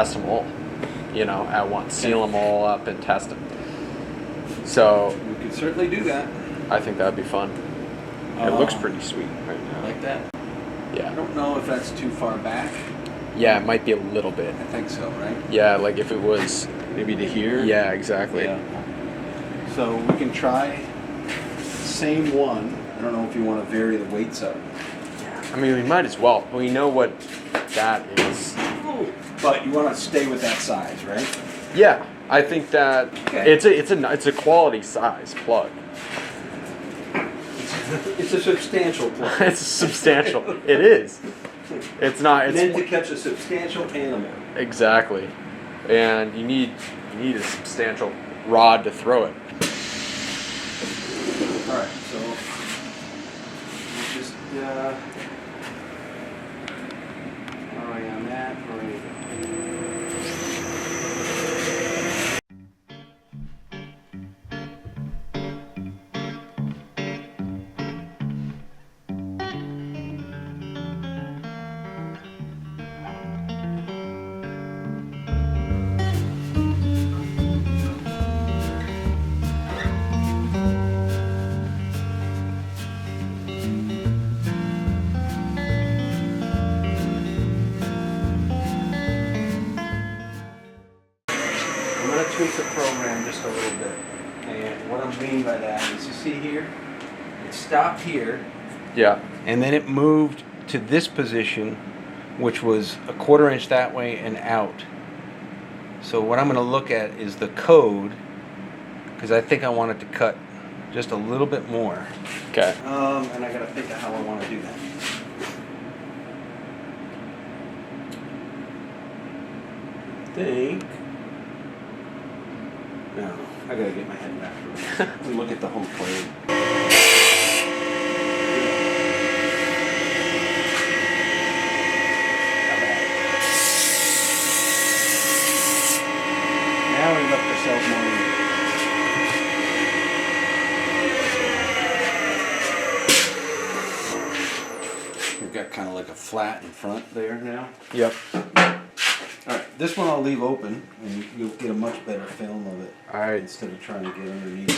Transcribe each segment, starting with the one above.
test them all, you know, at once. Seal them all up and test them. So we could certainly do that. I think that'd be fun. It looks pretty sweet right now. Like that? Yeah. I don't know if that's too far back. Yeah, it might be a little bit. I think so, right? Yeah, like if it was... Maybe to here? Yeah, exactly. Yeah. So we can try same one. I don't know if you want to vary the weights up. I mean, we might as well. We know what that is. But you want to stay with that size, right? Yeah, I think that it's a quality size plug. It's a substantial plug. It's substantial. It is. It's not. It's meant to catch a substantial animal. Exactly, and you need a substantial rod to throw it. All right, so we'll just where are we on that? Tweak the program just a little bit, and what I mean by that is, you see here, it stopped here, Yeah. and then it moved to this position, which was a 1/4 inch that way and out. So what I'm going to look at is the code, because I think I want it to cut just a little bit more. Okay. And I got to think of how I want to do that. No, I gotta get my head back around. We look at the whole plane. Now we left ourselves more room. We've got kind of like a flat in front there now. Yep. Alright, this one I'll leave open, and you'll get a much better film of it. Alright. Instead of trying to get underneath it.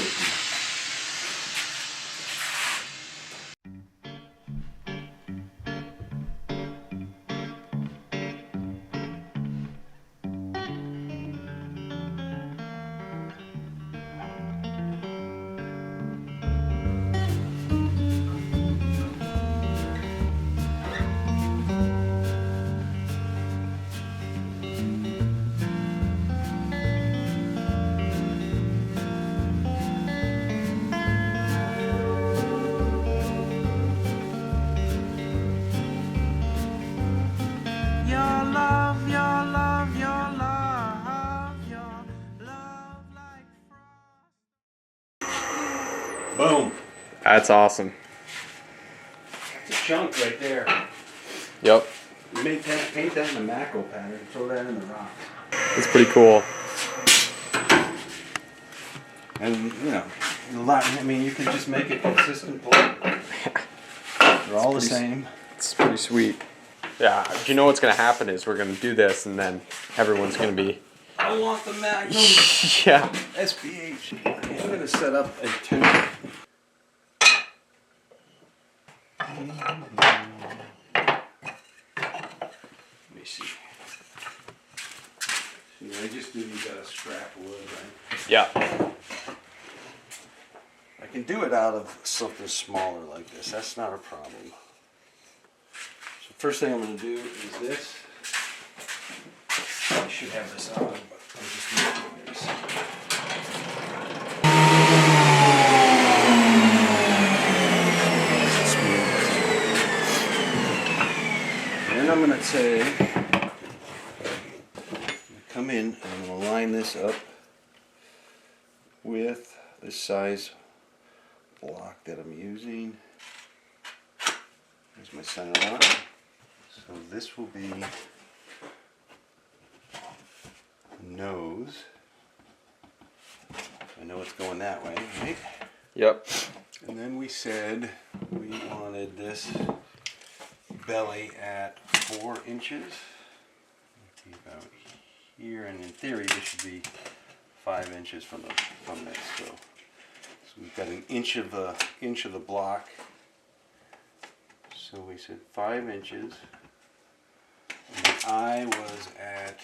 Boom. That's awesome. That's a chunk right there. Yep. You make that, paint that in a macro pattern, throw that in the rocks. It's pretty cool. And you know, a lot. I mean, you can just make a consistent plug. They're all the same. It's pretty sweet. Yeah. Do you know what's gonna happen is we're gonna do this and then everyone's gonna be. I want the Magnum. Yeah. SPH. I'm gonna set up a temper. Let me see. I just knew you got a scrap wood, right? Yeah. I can do it out of something smaller like this. That's not a problem. So first thing I'm going to do is this. I should have this on, but I'm just making this. And then I'm going to say, come in and I'm going to line this up with this size block that I'm using. There's my center line. So this will be nose. I know it's going that way, right? Yep. And then we said we wanted this belly at 4 inches. About here, and in theory this should be 5 inches from this. So we've got an inch of the block. So we said 5 inches. And the eye was at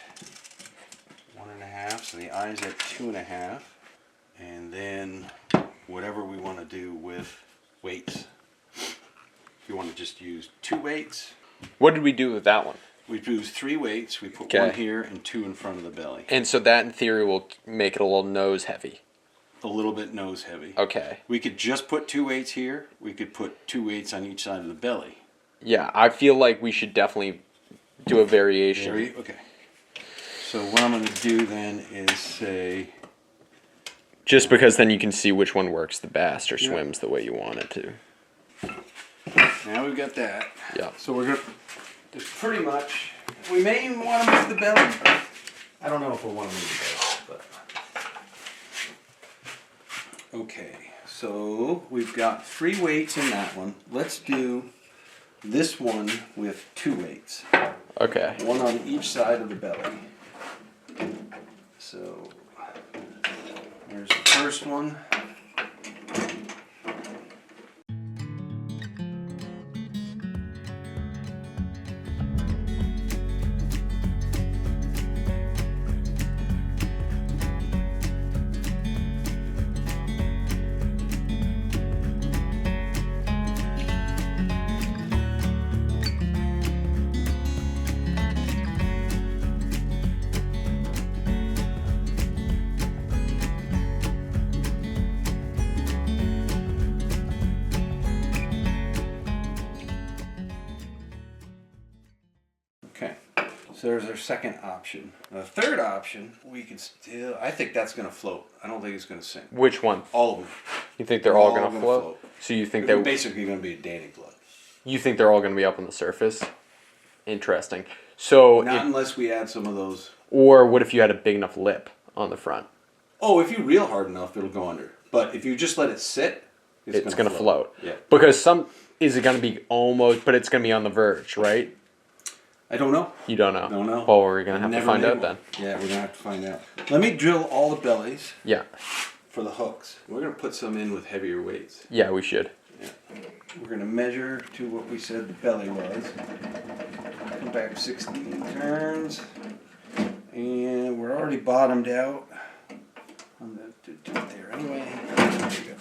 1.5, so the eye's at 2.5. And then whatever we want to do with weights. If you want to just use 2 weights. What did we do with that one? We use 3 weights. We put Okay. 1 here and 2 in front of the belly. And so that in theory will make it a little nose heavy. A little bit nose heavy. Okay. We could just put 2 weights here. We could put 2 weights on each side of the belly. Yeah, I feel like we should definitely do a variation. Okay. So what I'm going to do then is say... Just because then you can see which one works the best or swims the way you want it to. Now we've got that. Yeah. So we're going to... There's pretty much... We may even want to move the belly. I don't know if we'll want to move the belly, but... Okay. So we've got 3 weights in that one. Let's do this one with 2 weights. Okay. 1 on each side of the belly. So... There's the first one. Okay, so there's our second option. The third option, we can still, I think that's going to float. I don't think it's going to sink. Which one? All of them. You think they're all All gonna gonna float? float. So you think They're they? basically going to be a Danny blood. You think they're all gonna be up on the surface? Interesting. So, Not unless we add some of those. or what if you had a big enough lip on the front? Oh, if you reel hard enough, it'll go under. But if you just let it sit, It's gonna float. Yeah. Because is it gonna be almost? But it's gonna be on the verge, right? I don't know. You don't know. Don't know. Well, we're gonna have to Never find made out one. then. Yeah, we're going to have to find out. Let me drill all the bellies Yeah. for the hooks. We're going to put some in with heavier weights. Yeah, we should. Yeah. We're going to measure to what we said the belly was. Come back 16 turns. And we're already bottomed out. I'm going to do it there anyway. There we go.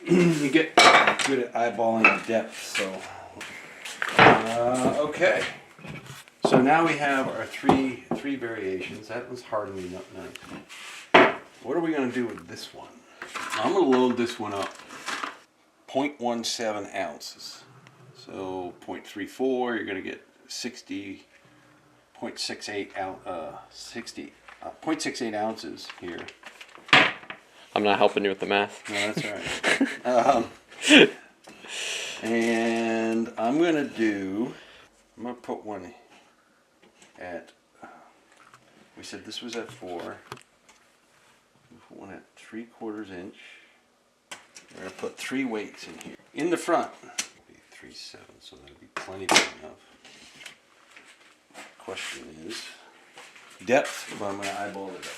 You get good at eyeballing the depth, so okay. So now we have our three variations. That was hardly nice. What are we going to do with this one? I'm going to load this one up. 0.17 ounces. So 0.34, you're going to get 0.68 ounces here. I'm not helping you with the math. No, that's all right. And I'm going to put one at, we said this was at 4. We'll put one at 3/4 inch. We're going to put 3 weights in here. In the front, it'll be 3/7, so that'll be plenty big enough. Question is depth, but I'm going to eyeball it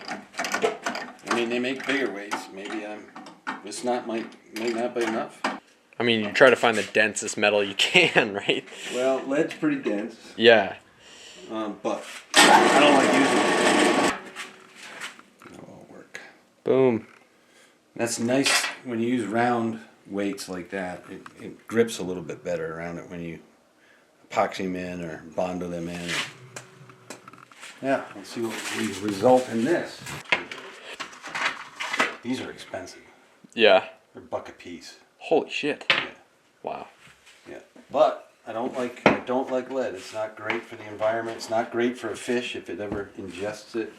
up. I mean, they make bigger weights. Maybe this might not be enough. I mean, you try to find the densest metal you can, right? Well, lead's pretty dense, Yeah. but I don't like using it. It'll all work. Boom. That's nice when you use round weights like that. It grips a little bit better around it when you epoxy them in or Bondo them in. Yeah, let's see what we result in this. These are expensive. Yeah. They're $1 a piece. Holy shit. Yeah. Wow. Yeah. But I don't like lead. It's not great for the environment. It's not great for a fish if it ever ingests it.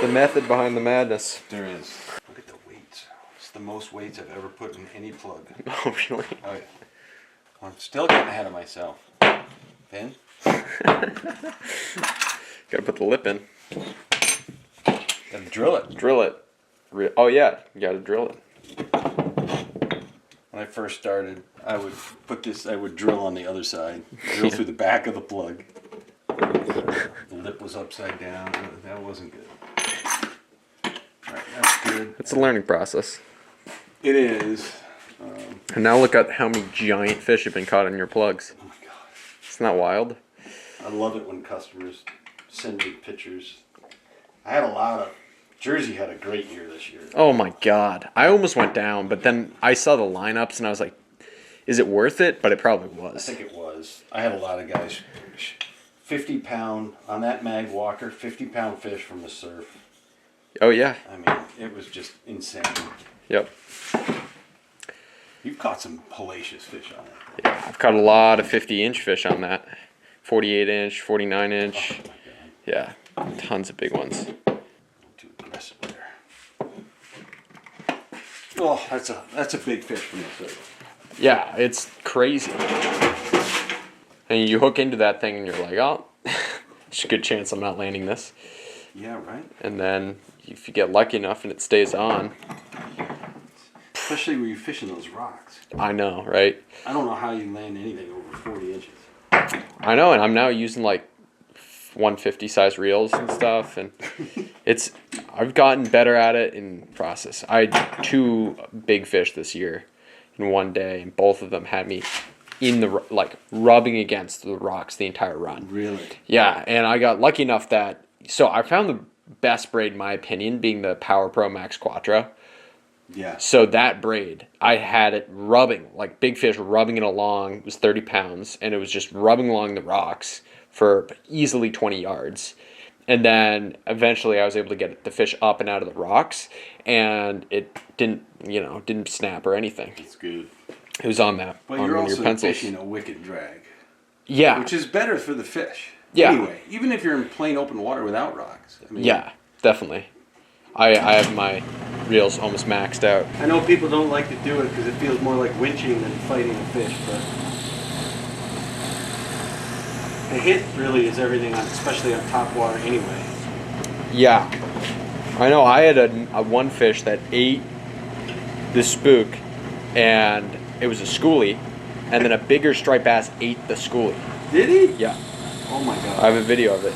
The method behind the madness. There is. Look at the weights. It's the most weights I've ever put in any plug. Oh, really? Oh, yeah. I'm still getting ahead of myself. Ben? Gotta put the lip in. Gotta drill it. Drill it. Oh, yeah. You gotta drill it. When I first started, I would drill on the other side. Drill through the back of the plug. The lip was upside down. That wasn't good. Alright, that's good. It's a learning process. It is. And now look at how many giant fish have been caught in your plugs. Oh my god. Isn't that wild? I love it when customers send me pictures. I had a lot of... Jersey had a great year this year. Oh my god. I almost went down, but then I saw the lineups and I was like, is it worth it? But it probably was. I think it was. I had a lot of guys... 50-pound, on that mag walker, 50-pound fish from the surf. Oh yeah. I mean, it was just insane. Yep. You've caught some hellacious fish on it. Yeah, I've caught a lot of 50-inch fish on that. 48-inch, 49-inch. Oh my god. Yeah, tons of big ones. Too aggressive there. Oh, that's a big fish from the surf. Yeah, it's crazy. And you hook into that thing and you're like, oh, there's a good chance I'm not landing this. Yeah, right? And then if you get lucky enough and it stays on. Especially when you're fishing those rocks. I know, right? I don't know how you land anything over 40 inches. I know, and I'm now using like 150 size reels and stuff, and I've gotten better at it in process. I had 2 big fish this year in one day, and both of them had me in the rubbing against the rocks the entire run. Really? Yeah, and I got lucky enough that I found the best braid in my opinion being the Power Pro Max Quattro. Yeah. So that braid, I had it rubbing, like big fish rubbing it along. It was 30 pounds, and it was just rubbing along the rocks for easily 20 yards. And then eventually I was able to get the fish up and out of the rocks, and it didn't snap or anything. It's good. It was on that. But on you're one of also your pencils. fishing a wicked drag. Yeah. Which is better for the fish. Yeah. Anyway, even if you're in plain open water without rocks. I mean, Yeah, definitely. I have my reels almost maxed out. I know people don't like to do it because it feels more like winching than fighting a fish, but the hit really is everything, especially on top water anyway. Yeah. I know I had a one fish that ate the spook, and it was a schoolie, and then a bigger striped bass ate the schoolie. Did he? Yeah. Oh my god. I have a video of it.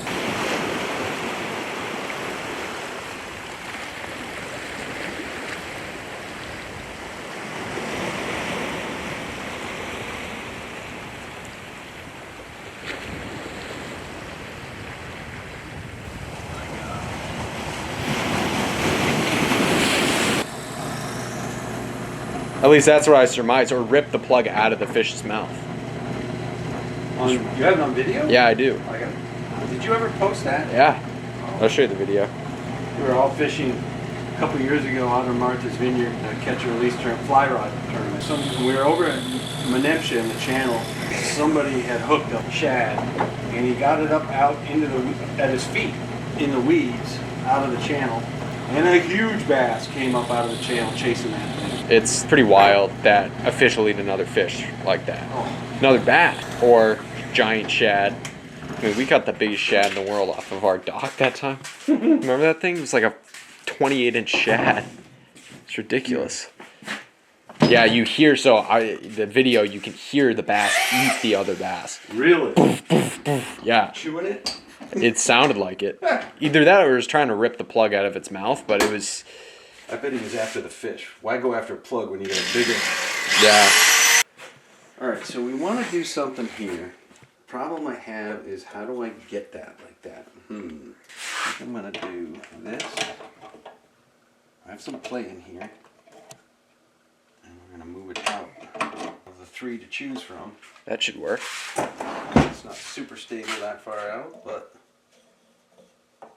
At least that's what I surmise, or rip the plug out of the fish's mouth. You have it on video? Yeah, I do. Did you ever post that? Yeah. I'll show you the video. We were all fishing a couple years ago out of Martha's Vineyard catch and release fly rod tournament. We were over at Menepsha in the channel. Somebody had hooked a shad, and he got it up out at his feet in the weeds out of the channel. And a huge bass came up out of the channel chasing that thing. It's pretty wild that a fish will eat another fish like that. Oh. Another bass or giant shad. I mean, we got the biggest shad in the world off of our dock that time. Remember that thing? It was like a 28-inch shad. It's ridiculous. Yeah, you hear, the video, you can hear the bass eat the other bass. Really? Yeah. Chewing it? It sounded like it. Either that or it was trying to rip the plug out of its mouth, but it was... I bet he was after the fish. Why go after a plug when you got a bigger... Yeah. Alright, so we want to do something here. Problem I have is how do I get that like that? I think I'm going to do this. I have some play in here. And we're going to move it out of the 3 to choose from. That should work. It's not super stable that far out, but...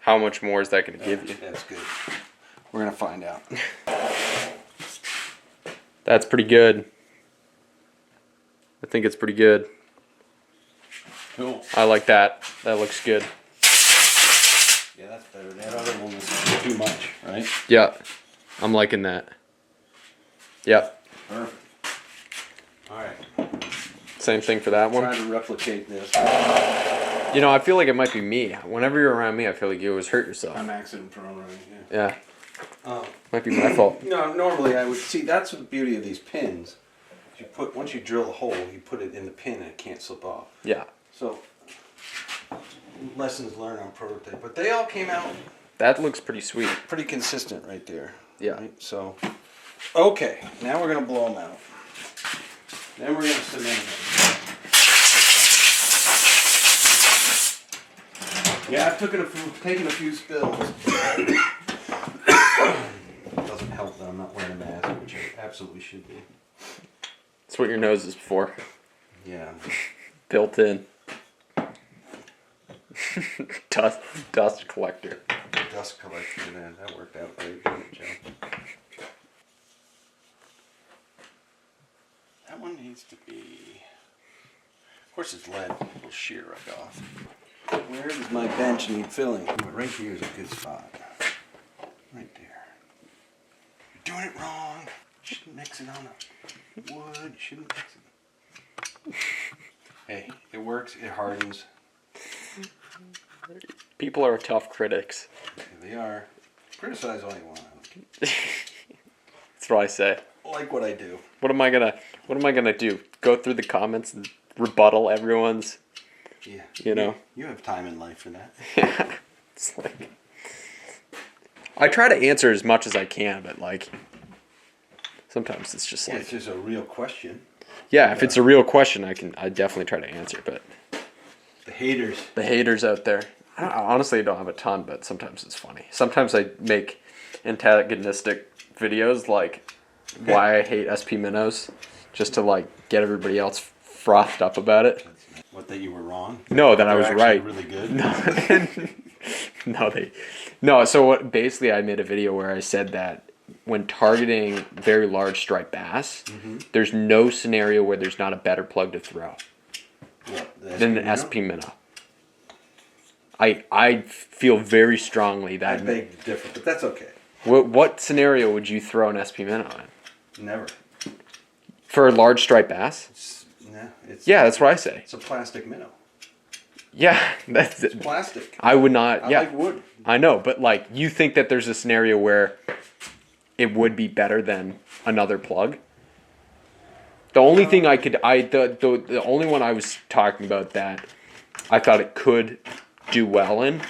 How much more is that going to give you? That's good. We're going to find out. That's pretty good. I think it's pretty good. Cool. I like that. That looks good. Yeah, that's better. That other one was too much, right? Yeah, I'm liking that. Yep. Perfect. All right. Same thing for that one. Try to replicate this. You know, I feel like it might be me. Whenever you're around me, I feel like you always hurt yourself. I'm accident prone, right? Yeah. Oh. Might be my fault. No, normally I would see. That's the beauty of these pins. Once you drill a hole, you put it in the pin and it can't slip off. Yeah. So lessons learned on prototype, but they all came out That looks pretty sweet. pretty consistent right there. Yeah. Right? So, okay, now we're gonna blow them out. Then we're gonna cement them. Yeah, I've taken a few spills. Doesn't help that I'm not wearing a mask, which I absolutely should be. That's what your nose is for. Yeah. Built in. Dust collector. Dust collection, man. That worked out very good, Joe. That one needs to be. Of course, it's lead. It'll shear right off. Where does my bench need filling? Right here is a good spot. Right there. You're doing it wrong. You shouldn't mix it on a wood. You shouldn't mix it. Hey, it works. It hardens. People are tough critics. Yeah, they are. Criticize all you want. That's what I say. Like what I do. What am I gonna do? Go through the comments and rebuttal everyone's? Yeah. You know. You have time in life for that. Yeah. It's like I try to answer as much as I can, but like sometimes it's just Yeah, like it's just a real question. yeah, if it's a real question, I definitely try to answer. But The haters out there, honestly, I don't have a ton, but sometimes it's funny. Sometimes I make antagonistic videos like why I hate SP minnows, just to like get everybody else frothed up about it. What, that you were wrong? No, that I was They're right. actually really good. No. So what? Basically, I made a video where I said that when targeting very large striped bass, there's no scenario where there's not a better plug to throw What, the than an minnow? SP minnow. I feel very strongly I that. beg to differ, but that's okay. What scenario would you throw an SP minnow in? Never. For a large striped bass? Yeah, that's what I say. It's a plastic minnow. Yeah, that's It's plastic. I would not. I Yeah, like wood. I know, but like, you think that there's a scenario where it would be better than another plug? The only thing the only one I was talking about that I thought it could do well in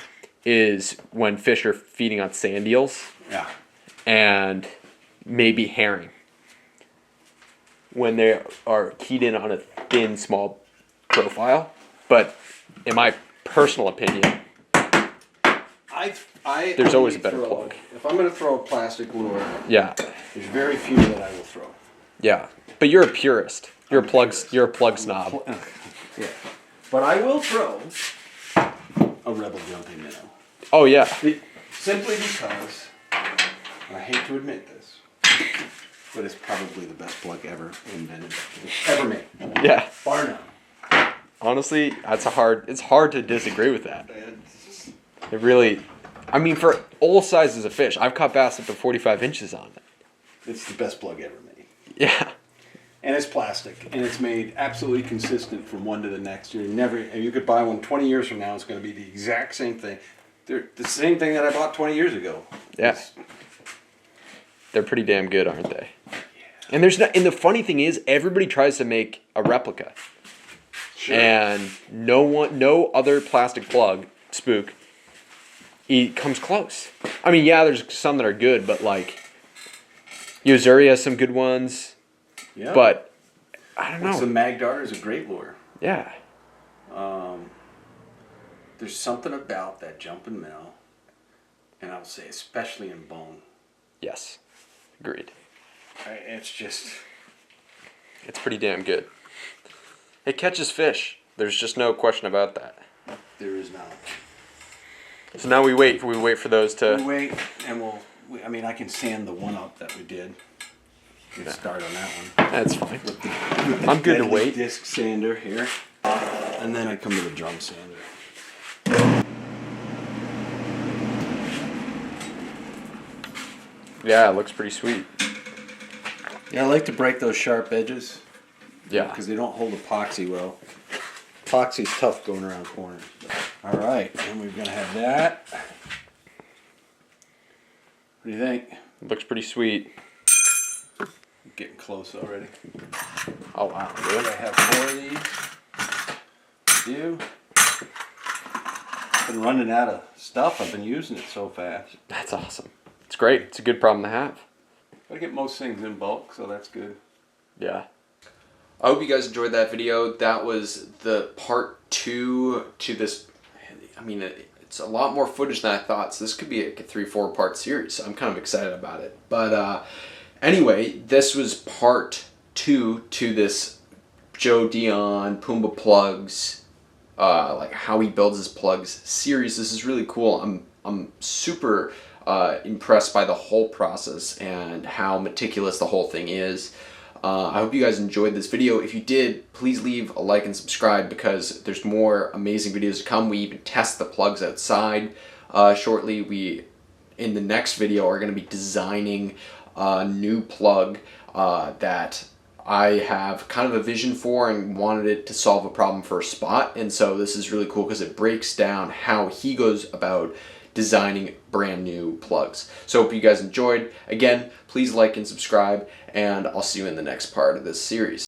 is when fish are feeding on sand eels Yeah. and maybe herring. When they are keyed in on a thin, small profile. But in my personal opinion, there's always a better plug. If I'm going to throw a plastic lure, Yeah, there's very few that I will throw. yeah. But you're a purist. You're a plug snob. Yeah. But I will throw a Rebel jumping minnow. Oh yeah. Simply because, I hate to admit this, but it's probably the best plug ever invented, ever made. Yeah. Bar none. Honestly, it's hard to disagree with that. It really, I mean, for all sizes of fish, I've caught bass up to 45 inches on it. It's the best plug ever made. Yeah. And it's plastic, and it's made absolutely consistent from one to the next. You could buy one 20 years from now, it's going to be the exact same thing. They're the same thing that I bought 20 years ago. Yeah. They're pretty damn good, aren't they? Yeah. And the funny thing is, everybody tries to make a replica. Sure. And no other plastic plug, spook, comes close. I mean, yeah, there's some that are good, but like, Yozuri has some good ones. Yeah. But I don't know. The Mag Dart is a great lure. Yeah. There's something about that jumping minnow, and I'll say especially in bone. Yes. Agreed. It's pretty damn good. It catches fish. There's just no question about that. There is not. So now we wait. We wait for those to. We wait, and I can sand the one up that we did. Let's start on that one. That's fine. I'm good to wait. Disc sander here, and then I come to the drum sander. Yeah, it looks pretty sweet. Yeah, I like to break those sharp edges. Yeah. Because they don't hold epoxy well. Epoxy's tough going around corners. All right, and we're gonna have that. What do you think? It looks pretty sweet. Getting close already. Oh wow, I really? have 4 of these. Do. Been running out of stuff. I've been using it so fast. That's awesome. It's great. It's a good problem to have. I get most things in bulk, so that's good. Yeah. I hope you guys enjoyed that video. That was the part 2 to this. I mean, it's a lot more footage than I thought, so this could be a 3-4 part series. So I'm kind of excited about it. But anyway, this was part 2 to this Joe Dion Poombah plugs, like how he builds his plugs series. This is really cool. I'm super impressed by the whole process and how meticulous the whole thing is. I hope you guys enjoyed this video. If you did, please leave a like and subscribe because there's more amazing videos to come. We even test the plugs outside shortly. We, in the next video, are going to be designing a new plug that I have kind of a vision for and wanted it to solve a problem for a spot. And so this is really cool because it breaks down how he goes about designing brand new plugs. So hope you guys enjoyed. Again, please like and subscribe, and I'll see you in the next part of this series.